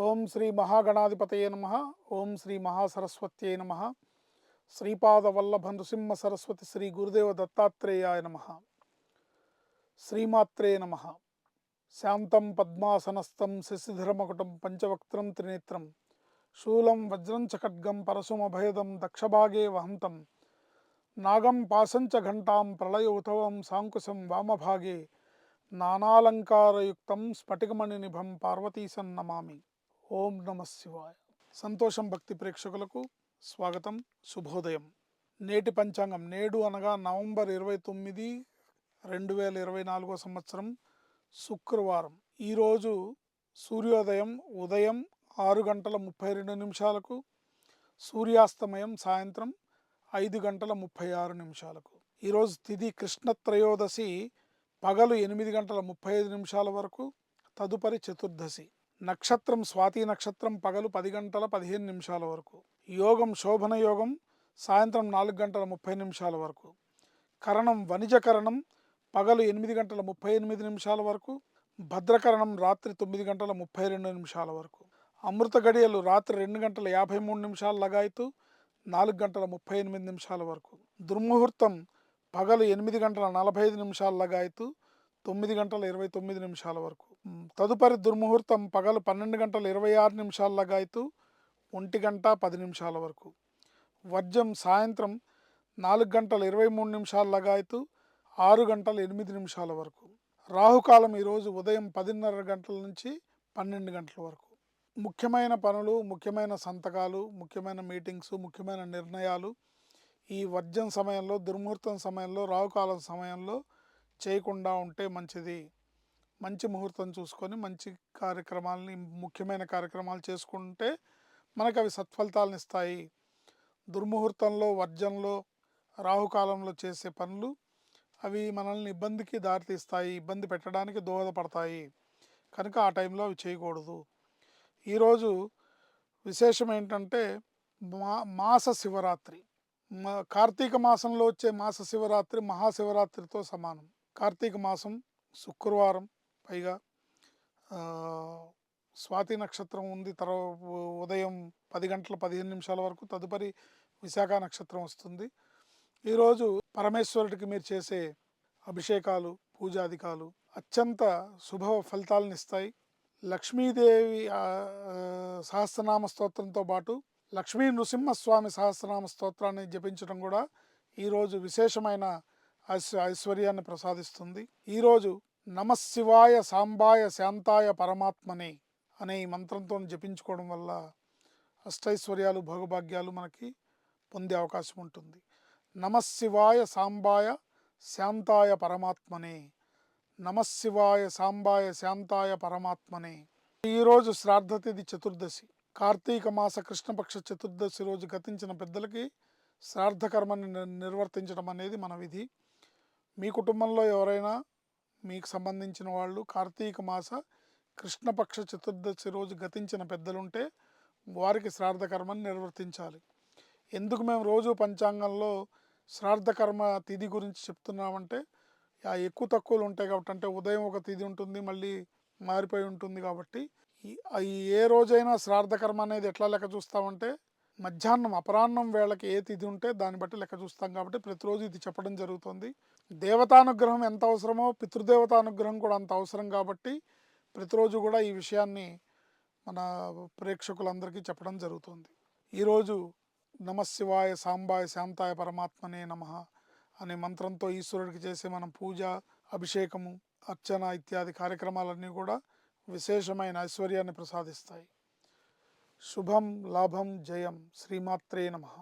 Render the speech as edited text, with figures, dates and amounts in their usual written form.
ఓం శ్రీ మహాగణాధిపతయే నమః. ఓం శ్రీ మహాసరస్వత్యై నమః. శ్రీపాదవల్లభ నృసింహ సరస్వతి శ్రీ గురుదేవ దత్తాత్రేయాయ నమః. శ్రీమాత్రే నమః. శాంతం పద్మాసనస్థం శశిధరమకుటం పంచవక్త్రం త్రినేత్రం శూలం వజ్రం చ ఖడ్గం పరశుమభయదం దక్షభాగే వహంతం నాగం పాశం చ ఘంటాం ప్రళయోత్సవం సాంకుశం వామభాగే నానాలంకారయుక్తం స్ఫటికమణినిభం పార్వతీశం నమామి. ఓం నమ శివాయ. సంతోషం భక్తి ప్రేక్షకులకు స్వాగతం, శుభోదయం. నేటి పంచాంగం నేడు అనగా నవంబర్ 29, 2024 సంవత్సరం శుక్రవారం. ఈరోజు సూర్యోదయం ఉదయం 6 గంటల 32 నిమిషాలకు, సూర్యాస్తమయం సాయంత్రం 5 గంటల 36 నిమిషాలకు. ఈరోజు తిథి కృష్ణత్రయోదశి పగలు 8 గంటల 35 నిమిషాల వరకు, తదుపరి చతుర్దశి. నక్షత్రం స్వాతి నక్షత్రం పగలు 10 గంటల 15 నిమిషాల వరకు. యోగం శోభన యోగం సాయంత్రం 4 గంటల 30 నిమిషాల వరకు. కరణం వణిజకరణం పగలు 8 గంటల 38 నిమిషాల వరకు, భద్రకరణం రాత్రి 9 గంటల 32 నిమిషాల వరకు. అమృత గడియలు రాత్రి 2 గంటల 53 నిమిషాల లగాయతు 4 గంటల 38 నిమిషాల వరకు. దుర్ముహూర్తం పగలు 8 గంటల 45 నిమిషాల లగాయతు 9 గంటల 29 నిమిషాల వరకు. తదుపరి దుర్ముహూర్తం పగలు 12 గంటల 26 నిమిషాల లగాయతు 1 గంట 10 నిమిషాల వరకు. వర్జం సాయంత్రం 4 గంటల 23 నిమిషాల లగాయతు 6 గంటల 8 నిమిషాల వరకు. రాహుకాలం ఈరోజు ఉదయం 10:30 గంటల నుంచి 12 గంటల వరకు. ముఖ్యమైన పనులు, ముఖ్యమైన సంతకాలు, ముఖ్యమైన మీటింగ్స్, ముఖ్యమైన నిర్ణయాలు ఈ వర్జం సమయంలో, దుర్ముహూర్తం సమయంలో, రాహుకాలం సమయంలో చేయకుండా ఉంటే మంచిది. మంచి ముహూర్తం చూసుకొని మంచి కార్యక్రమాలని, ముఖ్యమైన కార్యక్రమాలు చేసుకుంటే మనకు అవి సత్ఫలితాలను ఇస్తాయి. దుర్ముహూర్తంలో, వర్జంలో, రాహుకాలంలో చేసే పనులు అవి మనల్ని ఇబ్బందికి దారితీస్తాయి, ఇబ్బంది పెట్టడానికి దోహదపడతాయి. కనుక ఆ టైంలో అవి చేయకూడదు. ఈరోజు విశేషం ఏంటంటే మాస శివరాత్రి. కార్తీక మాసంలో వచ్చే మాస శివరాత్రి మహాశివరాత్రితో సమానం. కార్తీక మాసం శుక్రవారం, పైగా స్వాతి నక్షత్రం ఉంది. ఉదయం 10 గంటల 15 నిమిషాల వరకు, తదుపరి విశాఖ నక్షత్రం వస్తుంది. ఈరోజు పరమేశ్వరుడికి మీరు చేసే అభిషేకాలు, పూజాధికాలు అత్యంత శుభ ఫలితాలను ఇస్తాయి. లక్ష్మీదేవి సహస్రనామ స్తోత్రంతో పాటు లక్ష్మీ నృసింహస్వామి సహస్రనామ స్తోత్రాన్ని జపించడం కూడా ఈరోజు విశేషమైన ఐశ్వర్యాన్ని ప్రసాదిస్తుంది. ఈరోజు నమశివాయ సాంబాయ శాంతాయ పరమాత్మనే అనే ఈ మంత్రంతో జపించుకోవడం వల్ల అష్టైశ్వర్యాలు, భోగభాగ్యాలు మనకి పొందే అవకాశం ఉంటుంది. నమశివాయ సాంబాయ శాంతాయ పరమాత్మనే, నమశివాయ సాంబాయ శాంతాయ పరమాత్మనే. ఈరోజు శ్రాద్ధ తిథి చతుర్దశి. కార్తీక మాస కృష్ణపక్ష చతుర్దశి రోజు గతించిన పెద్దలకి శ్రాద్ధ కర్మని నిర్వర్తించడం అనేది మన విధి. మీ కుటుంబంలో ఎవరైనా మీకు సంబంధించిన వాళ్ళు కార్తీక మాస కృష్ణపక్ష చతుర్దశి రోజు గతించిన పెద్దలుంటే వారికి శ్రాద్ధ కర్మని నిర్వర్తించాలి. ఎందుకు మేము రోజు పంచాంగంలో శ్రాద్ధ కర్మ తిథి గురించి చెప్తున్నామంటే ఎక్కువ తక్కువలు ఉంటాయి కాబట్టి, అంటే ఉదయం ఒక తిథి ఉంటుంది, మళ్ళీ మారిపోయి ఉంటుంది కాబట్టి ఏ రోజైనా శ్రాద్ధ కర్మ అనేది ఎట్లా లెక్క చూస్తామంటే మధ్యాహ్నం అపరాహ్నం వేళకి ఏ తిథి ఉంటే దాన్ని బట్టి లెక్క చూస్తాం కాబట్టి ప్రతిరోజు ఇది చెప్పడం జరుగుతుంది. దేవతానుగ్రహం ఎంత అవసరమో పితృదేవతానుగ్రహం కూడా అంత అవసరం కాబట్టి ప్రతిరోజు కూడా ఈ విషయాన్ని మన ప్రేక్షకులందరికీ చెప్పడం జరుగుతుంది. ఈరోజు నమశివాయ సాంబాయ శాంతాయ పరమాత్మనే నమః అనే మంత్రంతో ఈశ్వరుడికి చేసే మనం పూజ, అభిషేకము, అర్చన ఇత్యాది కార్యక్రమాలన్నీ కూడా విశేషమైన ఐశ్వర్యాన్ని ప్రసాదిస్తాయి. శుభం, లాభం, జయం. శ్రీమాత్రే నమః.